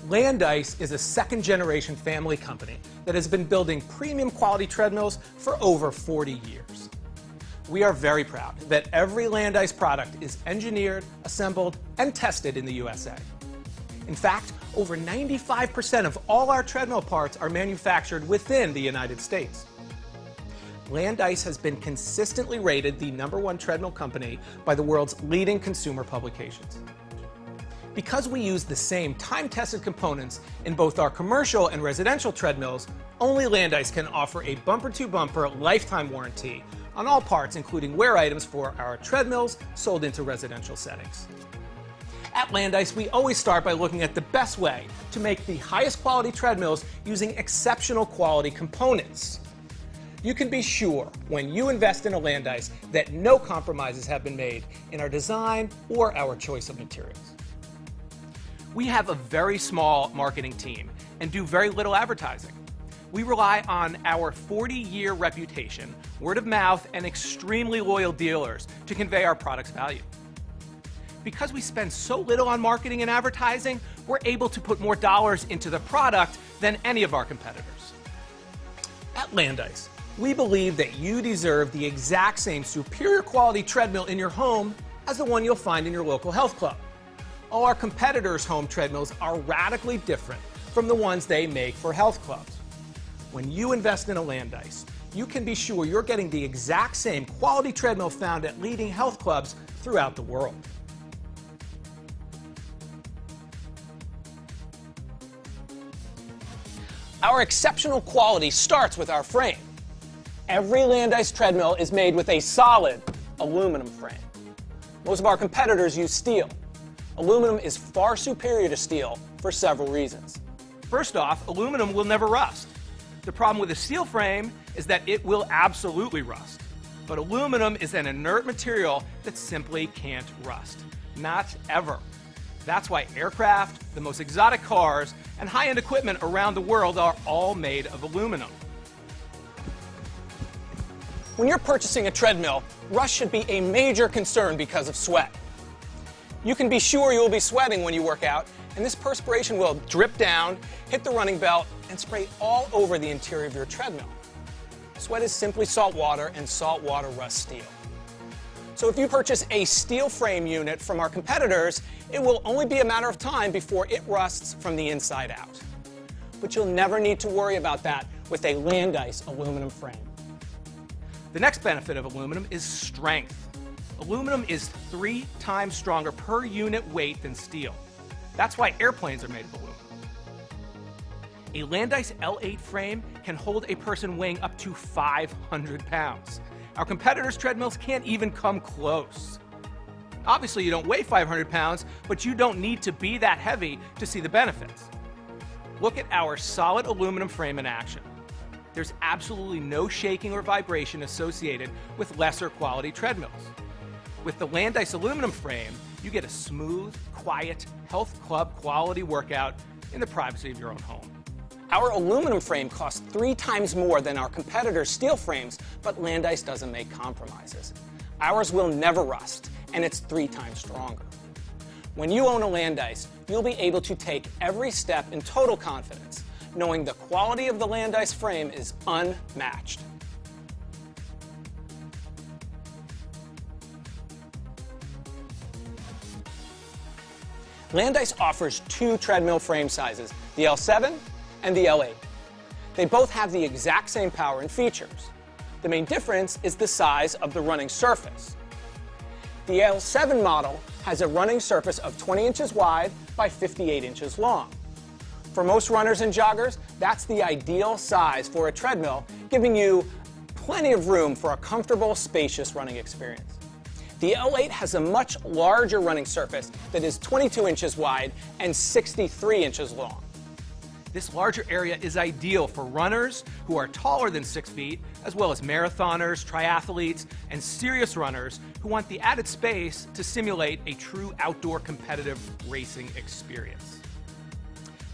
Landice is a second-generation family company that has been building premium quality treadmills for over 40 years. We are very proud that every Landice product is engineered, assembled, and tested in the USA. In fact, over 95% of all our treadmill parts are manufactured within the United States. Landice has been consistently rated the #1 treadmill company by the world's leading consumer publications. Because we use the same time-tested components in both our commercial and residential treadmills, only Landice can offer a bumper-to-bumper lifetime warranty on all parts, including wear items for our treadmills sold into residential settings. At Landice, we always start by looking at the best way to make the highest quality treadmills using exceptional quality components. You can be sure when you invest in a Landice that no compromises have been made in our design or our choice of materials. We have a very small marketing team and do very little advertising. We rely on our 40-year reputation, word of mouth, and extremely loyal dealers to convey our product's value. Because we spend so little on marketing and advertising, we're able to put more dollars into the product than any of our competitors. At Landice, we believe that you deserve the exact same superior quality treadmill in your home as the one you'll find in your local health club. All our competitors' home treadmills are radically different from the ones they make for health clubs. When you invest in a Landice, you can be sure you're getting the exact same quality treadmill found at leading health clubs throughout the world. Our exceptional quality starts with our frame. Every Landice treadmill is made with a solid aluminum frame. Most of our competitors use steel. Aluminum is far superior to steel for several reasons. First off, aluminum will never rust. The problem with a steel frame is that it will absolutely rust. But aluminum is an inert material that simply can't rust. Not ever. That's why aircraft, the most exotic cars, and high-end equipment around the world are all made of aluminum. When you're purchasing a treadmill, rust should be a major concern because of sweat. You can be sure you will be sweating when you work out, and this perspiration will drip down, hit the running belt, and spray all over the interior of your treadmill. Sweat is simply salt water, and salt water rusts steel. So if you purchase a steel frame unit from our competitors, it will only be a matter of time before it rusts from the inside out. But you'll never need to worry about that with a Landice aluminum frame. The next benefit of aluminum is strength. Aluminum is 3 times stronger per unit weight than steel. That's why airplanes are made of aluminum. A Landice L8 frame can hold a person weighing up to 500 pounds. Our competitors' treadmills can't even come close. Obviously, you don't weigh 500 pounds, but you don't need to be that heavy to see the benefits. Look at our solid aluminum frame in action. There's absolutely no shaking or vibration associated with lesser quality treadmills. With the Landice aluminum frame, you get a smooth, quiet, health club quality workout in the privacy of your own home. Our aluminum frame costs 3 times more than our competitors' steel frames, but Landice doesn't make compromises. Ours will never rust, and it's 3 times stronger. When you own a Landice, you'll be able to take every step in total confidence, knowing the quality of the Landice frame is unmatched. Landice offers 2 treadmill frame sizes, the L7 and the L8. They both have the exact same power and features. The main difference is the size of the running surface. The L7 model has a running surface of 20 inches wide by 58 inches long. For most runners and joggers, that's the ideal size for a treadmill, giving you plenty of room for a comfortable, spacious running experience. The L8 has a much larger running surface that is 22 inches wide and 63 inches long. This larger area is ideal for runners who are taller than 6 feet, as well as marathoners, triathletes, and serious runners who want the added space to simulate a true outdoor competitive racing experience.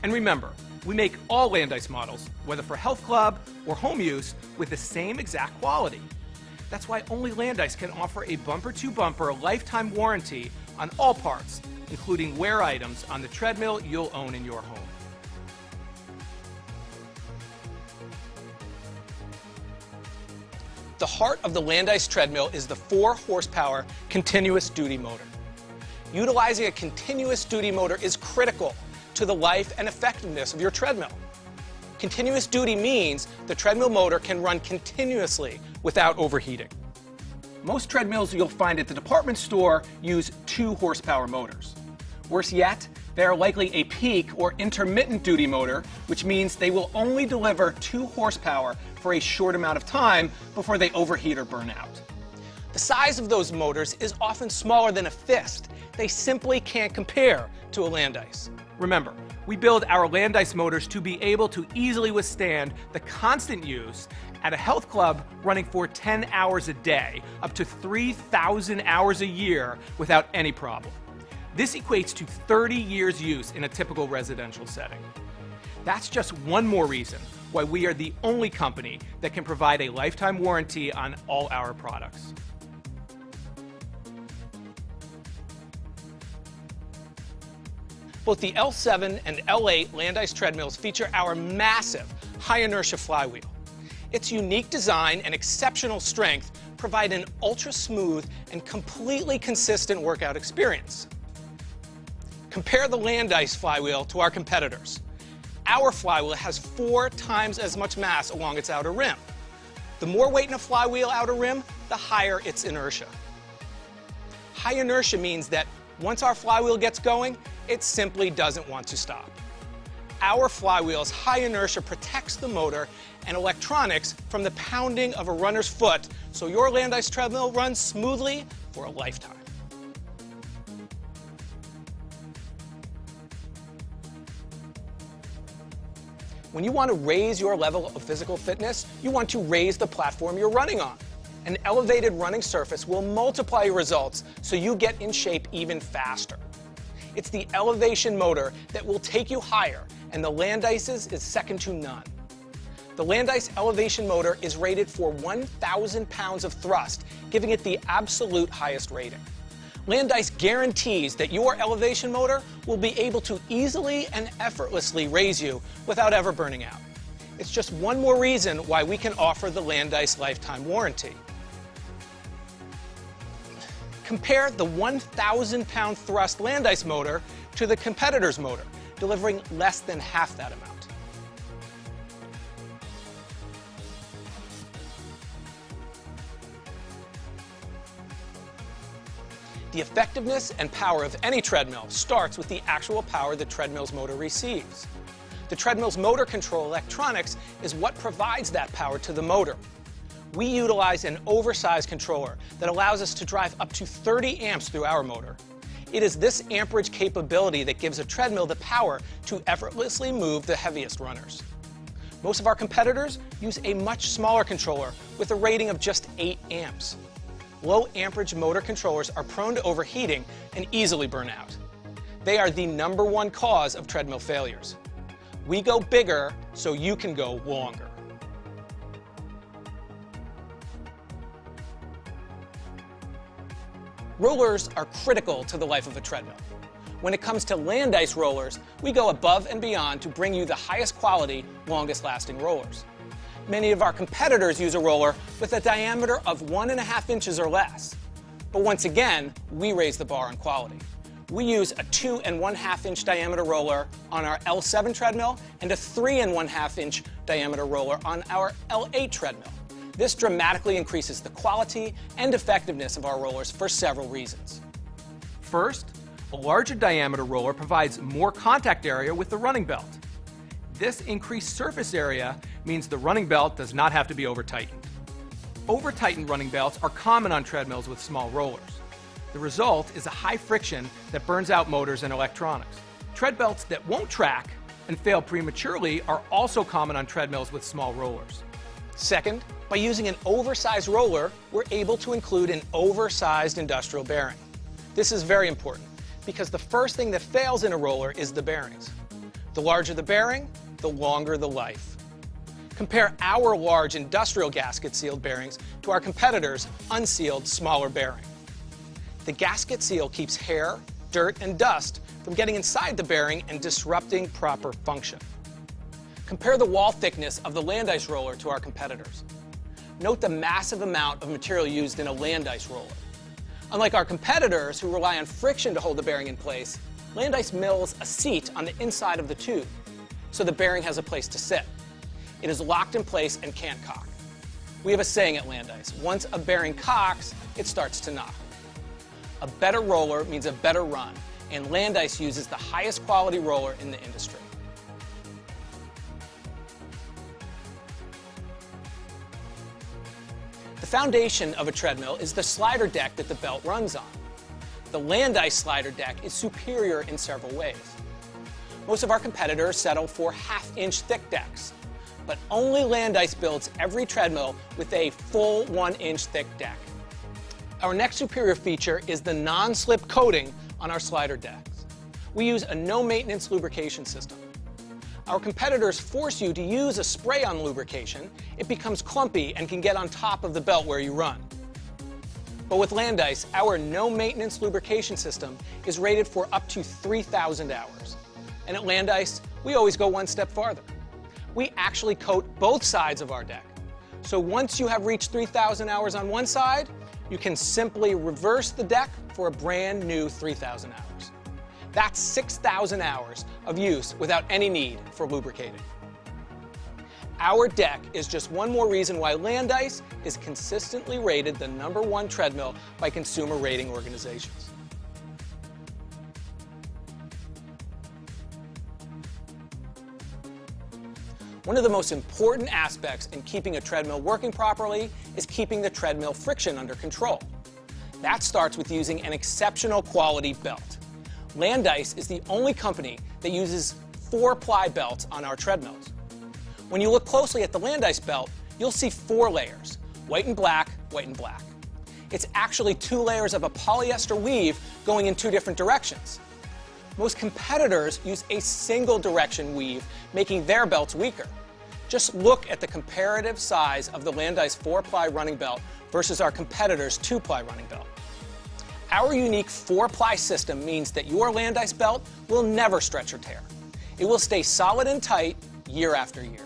And remember, we make all Landice models, whether for health club or home use, with the same exact quality. That's why only Landice can offer a bumper-to-bumper lifetime warranty on all parts, including wear items on the treadmill you'll own in your home. the heart of the Landice treadmill is the 4-horsepower continuous duty motor. Utilizing a continuous duty motor is critical to the life and effectiveness of your treadmill. Continuous duty means the treadmill motor can run continuously without overheating. Most treadmills you'll find at the department store use 2-horsepower motors. Worse yet, they are likely a peak or intermittent duty motor, which means they will only deliver 2 horsepower for a short amount of time before they overheat or burn out. The size of those motors is often smaller than a fist. They simply can't compare to a Landice. Remember, we build our Landice motors to be able to easily withstand the constant use at a health club running for 10 hours a day, up to 3,000 hours a year without any problem. This equates to 30 years use in a typical residential setting. That's just one more reason why we are the only company that can provide a lifetime warranty on all our products. Both the L7 and L8 Landice treadmills feature our massive high-inertia flywheel. Its unique design and exceptional strength provide an ultra-smooth and completely consistent workout experience. Compare the Landice flywheel to our competitors. Our flywheel has 4 times as much mass along its outer rim. The more weight in a flywheel outer rim, the higher its inertia. High inertia means that once our flywheel gets going, it simply doesn't want to stop. Our flywheel's high inertia protects the motor and electronics from the pounding of a runner's foot, so your Landice treadmill runs smoothly for a lifetime. When you want to raise your level of physical fitness, you want to raise the platform you're running on. An elevated running surface will multiply your results so you get in shape even faster. It's the elevation motor that will take you higher, and the Landice's is second to none. The Landice elevation motor is rated for 1,000 pounds of thrust, giving it the absolute highest rating. Landice guarantees that your elevation motor will be able to easily and effortlessly raise you without ever burning out. It's just one more reason why we can offer the Landice lifetime warranty. Compare the 1,000-pound thrust Landice motor to the competitor's motor, delivering less than half that amount. The effectiveness and power of any treadmill starts with the actual power the treadmill's motor receives. The treadmill's motor control electronics is what provides that power to the motor. We utilize an oversized controller that allows us to drive up to 30 amps through our motor. It is this amperage capability that gives a treadmill the power to effortlessly move the heaviest runners. Most of our competitors use a much smaller controller with a rating of just 8 amps. Low amperage motor controllers are prone to overheating and easily burn out. They are the #1 cause of treadmill failures. We go bigger so you can go longer. Rollers are critical to the life of a treadmill. When it comes to Landice rollers, we go above and beyond to bring you the highest quality, longest lasting rollers. Many of our competitors use a roller with a diameter of 1.5 inches or less. But once again, we raise the bar on quality. We use a 2.5 inch diameter roller on our L7 treadmill and a 3.5 inch diameter roller on our L8 treadmill. This dramatically increases the quality and effectiveness of our rollers for several reasons. First, a larger diameter roller provides more contact area with the running belt. This increased surface area means the running belt does not have to be over-tightened. Over-tightened running belts are common on treadmills with small rollers. The result is a high friction that burns out motors and electronics. Tread belts that won't track and fail prematurely are also common on treadmills with small rollers. Second, by using an oversized roller, we're able to include an oversized industrial bearing. This is very important because the first thing that fails in a roller is the bearings. The larger the bearing, the longer the life. Compare our large industrial gasket sealed bearings to our competitors' unsealed smaller bearing. The gasket seal keeps hair, dirt, and dust from getting inside the bearing and disrupting proper function. Compare the wall thickness of the Landice roller to our competitors. Note the massive amount of material used in a Landice roller. Unlike our competitors who rely on friction to hold the bearing in place, Landice mills a seat on the inside of the tube, so the bearing has a place to sit. It is locked in place and can't cock. We have a saying at Landice: once a bearing cocks, it starts to knock. A better roller means a better run, and Landice uses the highest quality roller in the industry. The foundation of a treadmill is the slider deck that the belt runs on. The Landice slider deck is superior in several ways. Most of our competitors settle for half-inch thick decks, but only Landice builds every treadmill with a full 1-inch thick deck. Our next superior feature is the non-slip coating on our slider decks. We use a no-maintenance lubrication system. Our competitors force you to use a spray-on lubrication. It becomes clumpy and can get on top of the belt where you run. But with Landice, our no-maintenance lubrication system is rated for up to 3,000 hours. And at Landice, we always go one step farther. We actually coat both sides of our deck. So once you have reached 3,000 hours on one side, you can simply reverse the deck for a brand new 3,000 hours. That's 6,000 hours of use without any need for lubricating. Our deck is just one more reason why Landice is consistently rated the #1 treadmill by consumer rating organizations. One of the most important aspects in keeping a treadmill working properly is keeping the treadmill friction under control. That starts with using an exceptional quality belt. Landice is the only company that uses 4-ply belts on our treadmills. When you look closely at the Landice belt, you'll see 4 layers: white and black, white and black. It's actually 2 layers of a polyester weave going in 2 different directions. Most competitors use a single direction weave, making their belts weaker. Just look at the comparative size of the Landice 4-ply running belt versus our competitors' 2-ply running belt. Our unique 4-ply system means that your Landice belt will never stretch or tear. It will stay solid and tight year after year.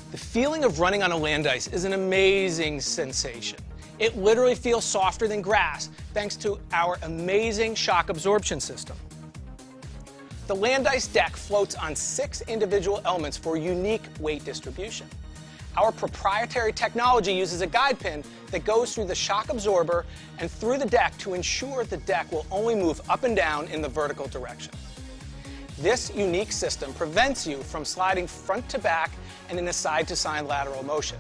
The feeling of running on a Landice is an amazing sensation. It literally feels softer than grass thanks to our amazing shock absorption system. The Landice deck floats on 6 individual elements for unique weight distribution. Our proprietary technology uses a guide pin that goes through the shock absorber and through the deck to ensure the deck will only move up and down in the vertical direction. This unique system prevents you from sliding front to back and in a side-to-side lateral motion.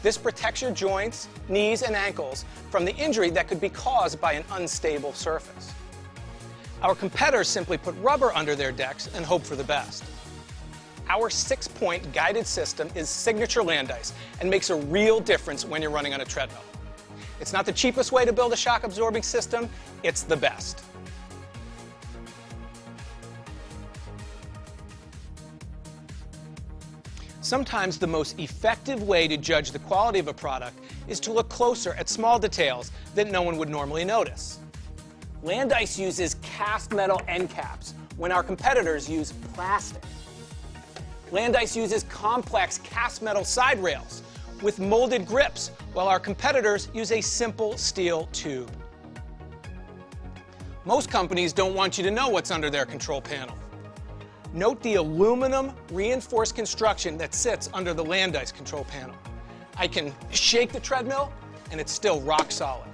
This protects your joints, knees, and ankles from the injury that could be caused by an unstable surface. Our competitors simply put rubber under their decks and hope for the best. Our 6-point guided system is signature Landice and makes a real difference when you're running on a treadmill. It's not the cheapest way to build a shock absorbing system, it's the best. Sometimes the most effective way to judge the quality of a product is to look closer at small details that no one would normally notice. Landice uses cast metal end caps when our competitors use plastic. Landice uses complex cast metal side rails with molded grips, while our competitors use a simple steel tube. Most companies don't want you to know what's under their control panel. Note the aluminum reinforced construction that sits under the Landice control panel. I can shake the treadmill and it's still rock solid.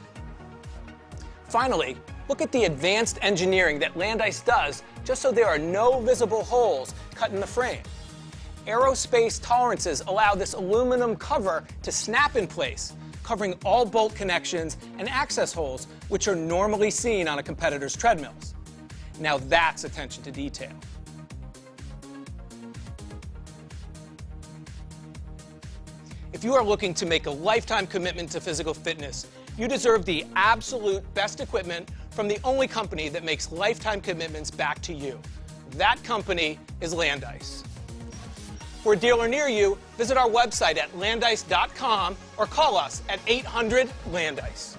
Finally, look at the advanced engineering that Landice does just so there are no visible holes cut in the frame. Aerospace tolerances allow this aluminum cover to snap in place, covering all bolt connections and access holes which are normally seen on a competitor's treadmills. Now that's attention to detail. If you are looking to make a lifetime commitment to physical fitness, you deserve the absolute best equipment from the only company that makes lifetime commitments back to you. That company is Landice. For a dealer near you, visit our website at landice.com or call us at 800-LANDICE.